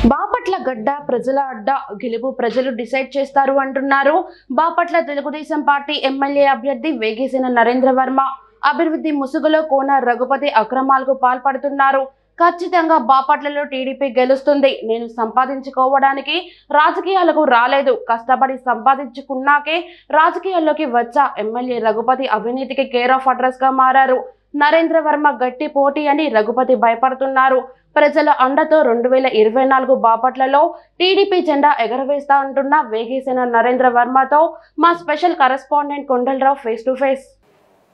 బాపట్ల గడ్డ ప్రజల అడ్డ గెలుపు ప్రజలు డిసైడ్ చేస్తారు అంటున్నారు బాపట్ల తెలుగుదేశం పార్టీ ఎమ్మెల్యే అభ్యర్థి వేగేసిన నరేంద్ర వర్మ. అభివృద్ధి ముసుగులో కోన రఘుపతి అక్రమాలకు పాల్పడుతున్నారు. ఖచ్చితంగా బాపట్లలో టీడీపీ గెలుస్తుంది. నేను సంపాదించుకోవడానికి రాజకీయాలకు రాలేదు, కష్టపడి సంపాదించుకున్నాకే రాజకీయాల్లోకి వచ్చా. ఎమ్మెల్యే రఘుపతి అవినీతికి కేర్ ఆఫ్ అడ్రస్ గా మారారు. నరేంద్ర వర్మ గట్టి పోటీ అని రఘుపతి భయపడుతున్నారు. ప్రజల అండతో 2024 బాపట్లలో టీడీపీ జెండా ఎగరవేస్తా అంటున్న వేగేసిన నరేంద్ర వర్మతో మా special correspondent Kondalarao face to face.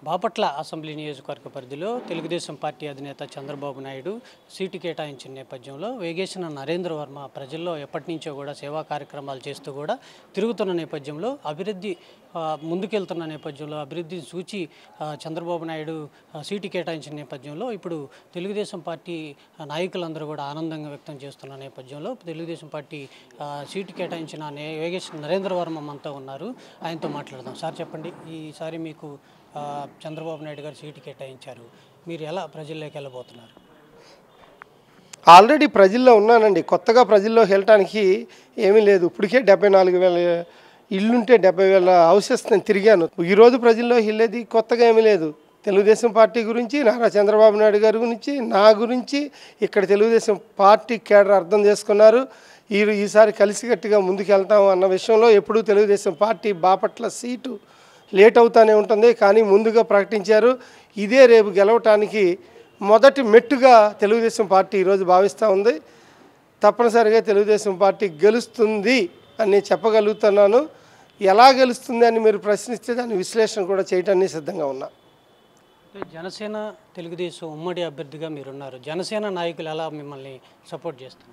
Bapatla assembly నియోజకవర్గ పరిధిలో తెలుగుదేశం పార్టీ అధినేత చంద్రబాబు నాయుడు సీటు కేటాయించిన నేపథ్యంలో వేగేసిన నరేంద్ర వర్మ ప్రజల్లో ఎప్పటి నుంచో కూడా సేవా కార్యక్రమాలు చేస్తూ కూడా తిరుగుతున్న నేపథ్యంలో అభివృద్ధి ముందుకెళ్తున్న నేపథ్యంలో అభివృద్ధిని సూచి చంద్రబాబు నాయుడు సీటు కేటాయించిన నేపథ్యంలో ఇప్పుడు తెలుగుదేశం పార్టీ నాయకులందరూ కూడా ఆనందంగా వ్యక్తం చేస్తున్న నేపథ్యంలో తెలుగుదేశం పార్టీ సీటు కేటాయించిన వేగేసిన నరేంద్ర వర్మ మనతో ఉన్నారు. ఆయనతో మాట్లాడదాం. సార్ చెప్పండి, ఈసారి మీకు చంద్రబాబు నాయుడు గారు సీటు కేటాయించారు, మీరు ఎలా ప్రజల్లోకి వెళ్ళబోతున్నారు? ఆల్రెడీ ప్రజల్లో ఉన్నానండి. కొత్తగా ప్రజల్లోకి వెళ్ళటానికి ఏమీ లేదు. ఇప్పటికే 74,000 ఇల్లుంటే 70,000 హౌసెస్ నేను తిరిగాను. ఈరోజు ప్రజల్లోకి వెళ్ళేది కొత్తగా ఏమీ లేదు. తెలుగుదేశం పార్టీ గురించి, నారా చంద్రబాబు నాయుడు గారి గురించి, నా గురించి ఇక్కడ తెలుగుదేశం పార్టీ కేడర్ అర్థం చేసుకున్నారు. ఈసారి కలిసికట్టుగా ముందుకు వెళ్తాం అన్న విషయంలో ఎప్పుడూ Telugudesam party Bapatla seat late అవుతానే ఉంటుంది, కానీ ముందుగా ప్రకటించారు. ఇదే రేపు గెలవటానికి మొదటి మెట్టుగా తెలుగుదేశం పార్టీ ఈరోజు భావిస్తూ ఉంది. తప్పనిసరిగా తెలుగుదేశం పార్టీ గెలుస్తుంది అని చెప్పగలుగుతున్నాను. ఎలా గెలుస్తుంది అని మీరు ప్రశ్నిస్తే దాని విశ్లేషణ కూడా చేయటానికి సిద్ధంగా ఉన్నా. జనసేన తెలుగుదేశం ఉమ్మడి అభ్యర్థిగా మీరున్నారు. జనసేన నాయకులు ఎలా మిమ్మల్ని సపోర్ట్ చేస్తారు?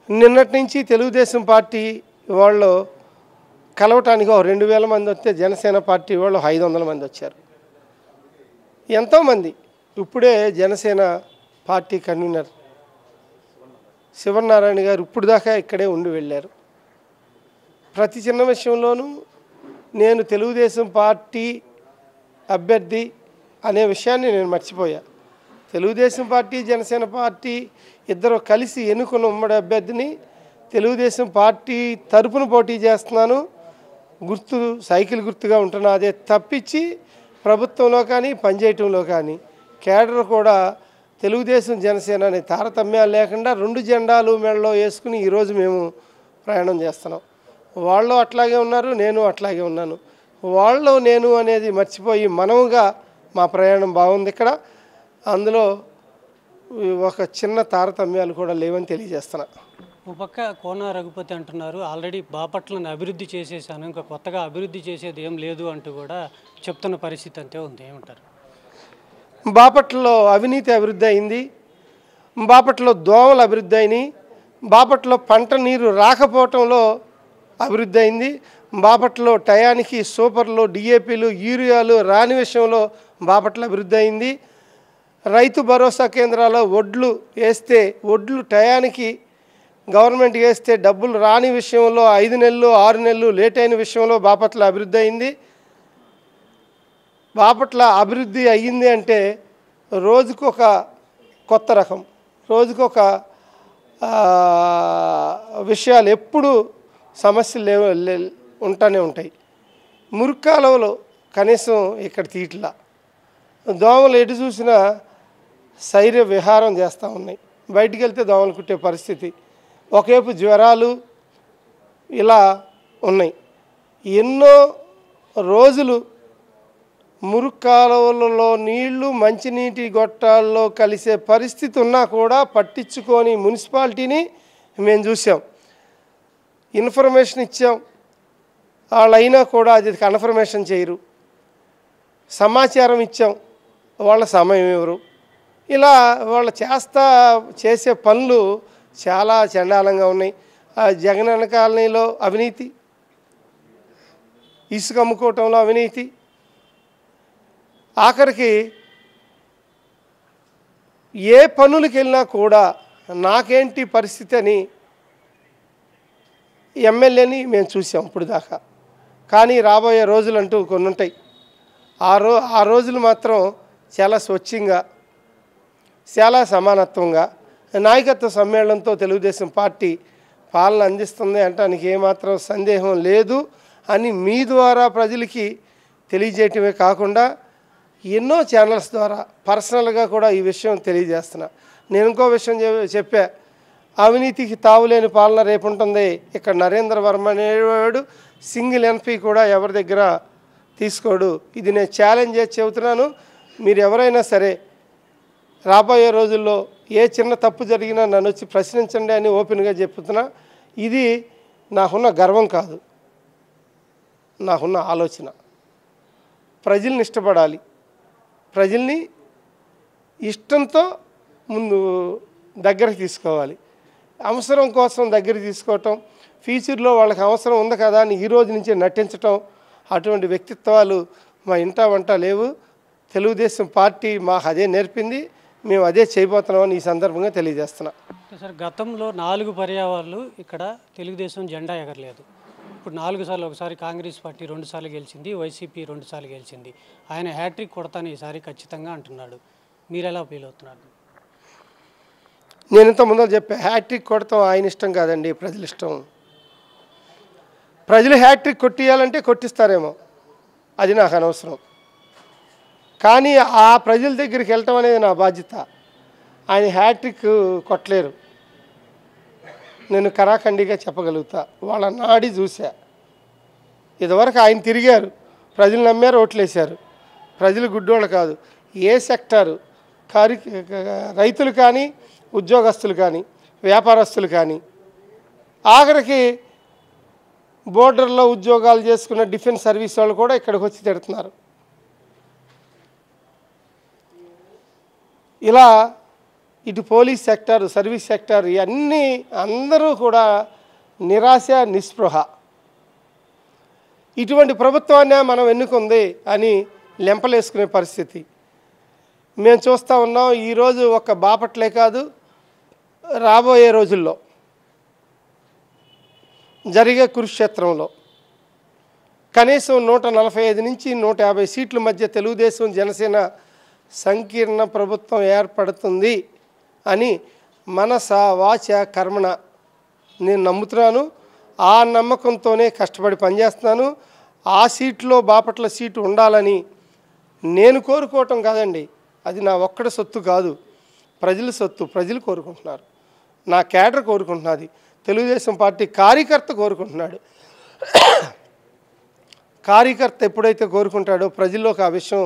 నిన్నటి నుంచి తెలుగుదేశం పార్టీ వాళ్ళు కలవటానికి 2,000 మంది వస్తే జనసేన పార్టీ వాళ్ళు 500 మంది వచ్చారు. ఎంతోమంది ఇప్పుడే జనసేన పార్టీ కన్వీనర్ శివనారాయణ గారు ఇప్పుడు దాకా ఇక్కడే ఉండి వెళ్ళారు. ప్రతి చిన్న విషయంలోనూ నేను తెలుగుదేశం పార్టీ అభ్యర్థి అనే విషయాన్ని నేను మర్చిపోయా. తెలుగుదేశం పార్టీ జనసేన పార్టీ ఇద్దరు కలిసి ఎన్నుకున్న ఉమ్మడి అభ్యర్థిని తెలుగుదేశం పార్టీ తరపున పోటీ చేస్తున్నాను. గుర్తు సైకిల్ గుర్తుగా ఉంటున్నా. అదే తప్పించి ప్రభుత్వంలో కానీ పనిచేయటంలో కానీ కేడర్ కూడా తెలుగుదేశం జనసేన అనే తారతమ్యాలు లేకుండా 2 జెండాలు మెడలో వేసుకుని ఈరోజు మేము ప్రయాణం చేస్తున్నాం. వాళ్ళు అట్లాగే ఉన్నారు, నేను అట్లాగే ఉన్నాను. వాళ్ళు నేను అనేది మర్చిపోయి మనముగా మా ప్రయాణం బాగుంది. ఇక్కడ అందులో ఒక చిన్న తారతమ్యాలు కూడా లేవని తెలియజేస్తున్నా. ఒక పక్క కోన రఘుపతి అంటున్నారు, ఆల్రెడీ బాపట్లను అభివృద్ధి చేసేసాను, ఇంకా కొత్తగా అభివృద్ధి చేసేది ఏం లేదు అంటూ కూడా చెప్తున్న పరిస్థితి అంతే ఉంది. ఏమంటారు? బాపట్లలో అవినీతి అభివృద్ధి అయింది, బాపట్లలో దోమలు అభివృద్ధి అయినాయి, బాపట్లలో పంట నీరు రాకపోవటంలో అభివృద్ధి అయింది, బాపట్లలో టయానికి సూపర్లు డిఏపీలు యూరియాలు రాని విషయంలో బాపట్ల అభివృద్ధి అయింది. రైతు భరోసా కేంద్రాల్లో వడ్లు వేస్తే వడ్లు టయానికి గవర్నమెంట్ వేస్తే డబ్బులు రాని విషయంలో 5 నెలలు 6 నెలలు లేట్ అయిన విషయంలో బాపట్ల అభివృద్ధి అయింది. బాపట్ల అభివృద్ధి అయ్యింది అంటే రోజుకొక కొత్త రకం, రోజుకొక విషయాలు ఎప్పుడు సమస్యలు ఉంటానే ఉంటాయి. మురుక్కాలువలో కనీసం ఇక్కడ తీట్లా, దోమలు ఎటు చూసినా శైర్య విహారం చేస్తూ ఉన్నాయి. బయటికి వెళ్తే దోమలు కుట్టే పరిస్థితి, ఒకవైపు జ్వరాలు ఇలా ఉన్నాయి. ఎన్నో రోజులు మురుక్కాలువలలో నీళ్లు మంచినీటి గొట్టాల్లో కలిసే పరిస్థితి ఉన్నా కూడా పట్టించుకొని మున్సిపాలిటీని మేము చూసాం. ఇన్ఫర్మేషన్ ఇచ్చాం, వాళ్ళైనా కూడా అది కన్ఫర్మేషన్ చేయరు. సమాచారం ఇచ్చాం, వాళ్ళ సమయం ఎవరు. ఇలా వాళ్ళు చేసే పనులు చాలా చండాలంగా ఉన్నాయి. జగనన్న కాలనీలో అవినీతి, ఇసుక అమ్ముకోవటంలో అవినీతి, ఆఖరికి ఏ పనులకు వెళ్ళినా కూడా నాకేంటి పరిస్థితి అని ఎమ్మెల్యేని మేము చూసాం ఇప్పుడు దాకా. కానీ రాబోయే రోజులు అంటూ కొన్ని ఉంటాయి. ఆ రోజులు మాత్రం చాలా స్వచ్ఛంగా, చాలా సమానత్వంగా నాయకత్వ సమ్మేళనంతో తెలుగుదేశం పార్టీ పాలన అందిస్తుంది అంటానికి ఏమాత్రం సందేహం లేదు అని మీ ద్వారా ప్రజలకి తెలియజేయటమే కాకుండా ఎన్నో ఛానల్స్ ద్వారా పర్సనల్గా కూడా ఈ విషయం తెలియజేస్తున్నా. నేను ఇంకో విషయం చెప్పా, అవినీతికి తావులేని పాలన రేపు ఉంటుంది. ఇక్కడ నరేంద్ర వర్మ అనేవాడు సింగిల్ ఎన్పీ కూడా ఎవరి దగ్గర తీసుకోడు. ఇది నేను ఛాలెంజ్ చేసి చెబుతున్నాను. మీరు ఎవరైనా సరే రాబోయే రోజుల్లో ఏ చిన్న తప్పు జరిగినా నన్ను వచ్చి ప్రశ్నించండి అని ఓపెన్గా చెప్తున్నా. ఇది నాకున్న గర్వం కాదు, నాకున్న ఆలోచన. ప్రజల్ని ఇష్టపడాలి, ప్రజల్ని ఇష్టంతో ముందు దగ్గరికి తీసుకోవాలి. అవసరం కోసం దగ్గరికి తీసుకోవటం, ఫ్యూచర్లో వాళ్ళకి అవసరం ఉంది కదా అని ఈ రోజు నుంచే నటించటం, అటువంటి వ్యక్తిత్వాలు మా ఇంటా వంట లేవు. తెలుగుదేశం పార్టీ మాకు అదే నేర్పింది, మేము అదే చేయబోతున్నామని ఈ సందర్భంగా తెలియజేస్తున్నాం. సార్, గతంలో 4 పర్యాయాలు ఇక్కడ తెలుగుదేశం జెండా ఎగరలేదు. ఇప్పుడు 4 సార్లు, ఒకసారి కాంగ్రెస్ పార్టీ 2 సార్లు గెలిచింది, వైసీపీ 2 సార్లు గెలిచింది. ఆయన హ్యాట్రిక్ కొడతాను ఈసారి ఖచ్చితంగా అంటున్నాడు. మీరు ఎలా ఫీల్ అవుతున్నారు? నేను ఇంత ముందు చెప్పా, హ్యాట్రిక్ కొడతాం ఆయన ఇష్టం కాదండి, ప్రజల ఇష్టం. ప్రజలు హ్యాట్రిక్ కొట్టియాలంటే కొట్టిస్తారేమో, అది నాకు అనవసరం. కానీ ఆ ప్రజల దగ్గరికి వెళ్ళటం అనేది నా బాధ్యత. ఆయన హ్యాట్రిక్ కొట్టలేరు, నేను కరాఖండిగా చెప్పగలుగుతా. వాళ్ళ నాడి చూసా. ఇదివరకు ఆయన తిరిగారు, ప్రజలు నమ్మారు, ఓట్లేశారు. ప్రజలు గుడ్డోళ్ళు కాదు. ఏ సెక్టారు రైతులు కానీ, ఉద్యోగస్తులు కానీ, వ్యాపారస్తులు కానీ, ఆఖరికి బోర్డర్లో ఉద్యోగాలు చేసుకున్న డిఫెన్స్ సర్వీస్ వాళ్ళు కూడా ఇక్కడికి వచ్చి తిడుతున్నారు. ఇలా ఇటు పోలీస్ సెక్టార్, సర్వీస్ సెక్టార్, ఇవన్నీ అందరూ కూడా నిరాశ, నిస్పృహ. ఇటువంటి ప్రభుత్వాన్ని మనం ఎన్నుకుంది అని లెంపలేసుకునే పరిస్థితి మేము చూస్తూ ఉన్నాం. ఈరోజు ఒక బాపట్లే కాదు, రాబోయే రోజుల్లో జరిగే కురుక్షేత్రంలో కనీసం 145 నుంచి 150 సీట్ల మధ్య తెలుగుదేశం జనసేన సంకీర్ణ ప్రభుత్వం ఏర్పడుతుంది అని మనస వాచ కర్మణ నేను నమ్ముతున్నాను. ఆ నమ్మకంతోనే కష్టపడి పనిచేస్తున్నాను. ఆ సీట్లో బాపట్ల సీటు ఉండాలని నేను కోరుకోవటం కాదండి, అది నా ఒక్కడి సొత్తు కాదు, ప్రజల సొత్తు. ప్రజలు కోరుకుంటున్నారు, నా క్యాడర్ కోరుకుంటున్నది, తెలుగుదేశం పార్టీ కార్యకర్త కోరుకుంటున్నాడు. కార్యకర్త ఎప్పుడైతే కోరుకుంటాడో ప్రజల్లోకి ఆ విషయం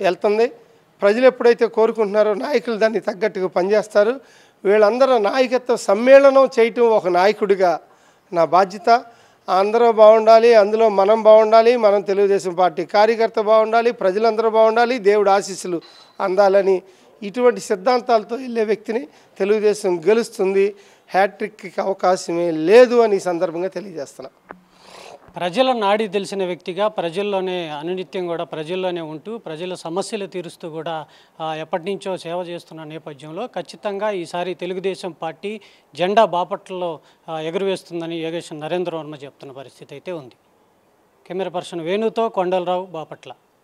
వెళ్తుంది. ప్రజలు ఎప్పుడైతే కోరుకుంటున్నారో నాయకులు దాన్ని తగ్గట్టుగా పనిచేస్తారు. వీళ్ళందరూ నాయకత్వ సమ్మేళనం చేయటం ఒక నాయకుడిగా నా బాధ్యత. అందరూ బాగుండాలి, అందులో మనం బాగుండాలి, మనం తెలుగుదేశం పార్టీ కార్యకర్త బాగుండాలి, ప్రజలందరూ బాగుండాలి, దేవుడు ఆశీస్సులు అందాలని ఇటువంటి సిద్ధాంతాలతో వెళ్ళే వ్యక్తిని తెలుగుదేశం గెలుస్తుంది. హ్యాట్రిక్కి అవకాశమే లేదు అని ఈ సందర్భంగా తెలియజేస్తున్నా. ప్రజల నాడి తెలిసిన వ్యక్తిగా ప్రజల్లోనే అనునిత్యం కూడా ప్రజల్లోనే ఉంటూ ప్రజల సమస్యలు తీరుస్తూ కూడా ఎప్పటి నుంచో సేవ చేస్తున్న నేపథ్యంలో ఖచ్చితంగా ఈసారి తెలుగుదేశం పార్టీ జెండా బాపట్లలో ఎగురవేస్తుందని యోగేశ్వర్ నరేంద్ర వర్మ చెప్తున్న పరిస్థితి అయితే ఉంది. కెమెరా పర్సన్ వేణుతో కొండలరావు, బాపట్ల.